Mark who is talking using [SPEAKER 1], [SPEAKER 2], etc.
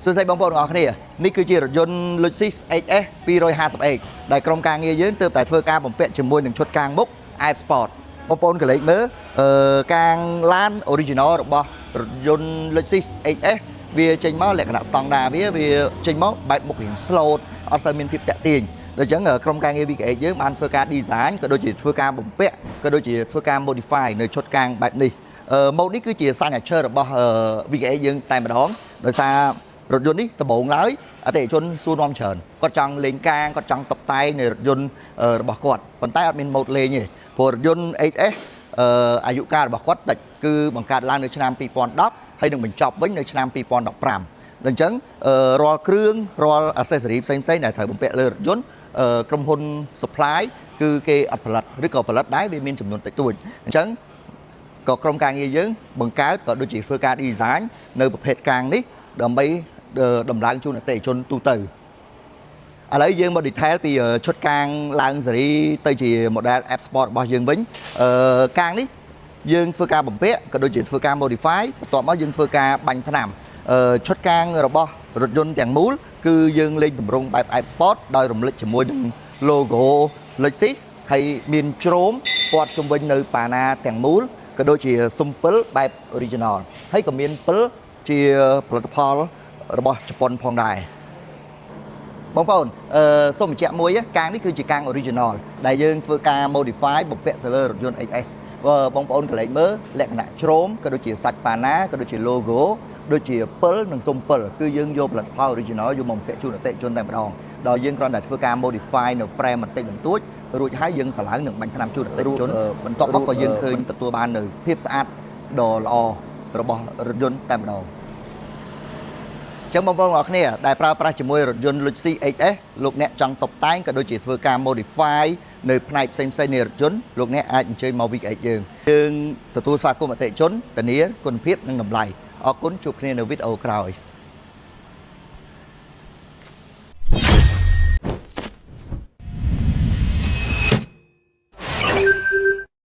[SPEAKER 1] សួស្តីបងប្អូនទាំងអស់គ្នានេះគឺជារថយន្ត Lexus XS 250H ដែលក្រុមការងារយើងទើបតែធ្វើការបំពាក់ជាមួយនឹងឈុតកាងមុខ F Sport បងប្អូនកលេចមើលកាងឡាន original របស់រថយន្ត Lexus XS វាចេញមកលក្ខណៈស្តង់ដារវាចេញមកបែបមុខរៀង slow អត់សូវមានភាពតាក់ទាញដូច្នេះក្រុមការងារ VKH យើងបានធ្វើការ design ក៏ដូចជាធ្វើការបំពាក់ក៏ដូចជាធ្វើការ modify នៅឈុតកាងបែបនេះម៉ូដនេះគឺជា signature របស់ VKH យើងតែម្ដងដោយសាររថយន្តនេះដំបូងឡើយអតិថិជនសួរនាំច្រើនគាត់ចង់លេងកាងគាត់ចង់តុបតែងនៅរថយន្តរបស់គាត់ប៉ុន្តែអត់មានម៉ូដលេងទេព្រោះរថយន្ត HS អាយុកាលរបស់គាត់តិចគឺបង្កើតឡើងនៅឆ្នាំ2010ហើយនឹងបញ្ចប់វិញនៅឆ្នាំ2015ដូច្នេះរាល់គ្រឿងរាល់ accessory ផ្សេងៗដែលត្រូវបំពាក់លើរថយន្តក្រុមហ៊ុន supply គឺគេអត់ផលិតឬក៏ផលិតដែរវាមានចំនួនតិចតួចអញ្ចឹងក៏ក្រុមការងារយើងបង្កើតក៏ដូចជាធ្វើការ design នៅប្រភេទកាងនេះដើម្បីដំឡើងជូនអតិថិជនទូទៅឥឡូវយើងមក detail ពីឈុតកាងឡើងស៊េរីទៅជា model F Sport របស់យើងវិញកាងនេះយើងធ្វើការបំពាក់ក៏ដូចជាធ្វើការ modify បន្ទាប់មកយើងធ្វើការបាញ់ថ្នាំឈុតកាងរបស់រថយន្តទាំងមូលគឺយើងលេងទម្រង់បែប F Sport ដោយរំលេចជាមួយនឹង logo Lexus ហើយមានជ្រោមព័ទ្ធជុំវិញនៅប៉ាណាទាំងមូលក៏ដូចជាសុំពិលបែប original ហើយក៏មានពិលជាផលិតផលរបស់ជប៉ុនផងដែរបងប្អូនសូមបញ្ជាក់មួយកាងនេះគឺជាកាង original ដែលយើងធ្វើការ modify បំពាក់ទៅលើរថយន្ត XS បងប្អូនកន្លែងមើលលក្ខណៈជ្រោមក៏ដូចជាសាច់ប៉ាណាក៏ដូចជា logo ដូចជាពិលនិងសុំពិលគឺយើងយកផលិតផល original យកមកបំពាក់ជូនអតិថិជនតែម្ដងដល់យើងគ្រាន់តែធ្វើការ modify នៅ frame បន្តិចបន្តួចរួចហើយយើងតម្លើងនឹងបាញ់ថ្នាំជូនអតិថិជនបន្ទាប់មកក៏យើងឃើញទទួលបាននៅភាពស្អាតដ៏ល្អរបស់រថយន្តតែម្ដងចឹងបងប្អូនទាំងអស់គ្នាដែលប្រើប្រាស់ជាមួយរថយន្ត Lexus XS លោកអ្នកចង់តុបតែងក៏ដូចជាធ្វើការ modify នៅផ្នែកផ្សេងៗនៃរថយន្តលោកអ្នកអាចអញ្ជើញមក VKH យើងទទួលស្វាគមន៍អតិថិជនធានាគុណភាពនិងតម្លៃអរគុណជួបគ្នានៅវីដេអូក្រោយ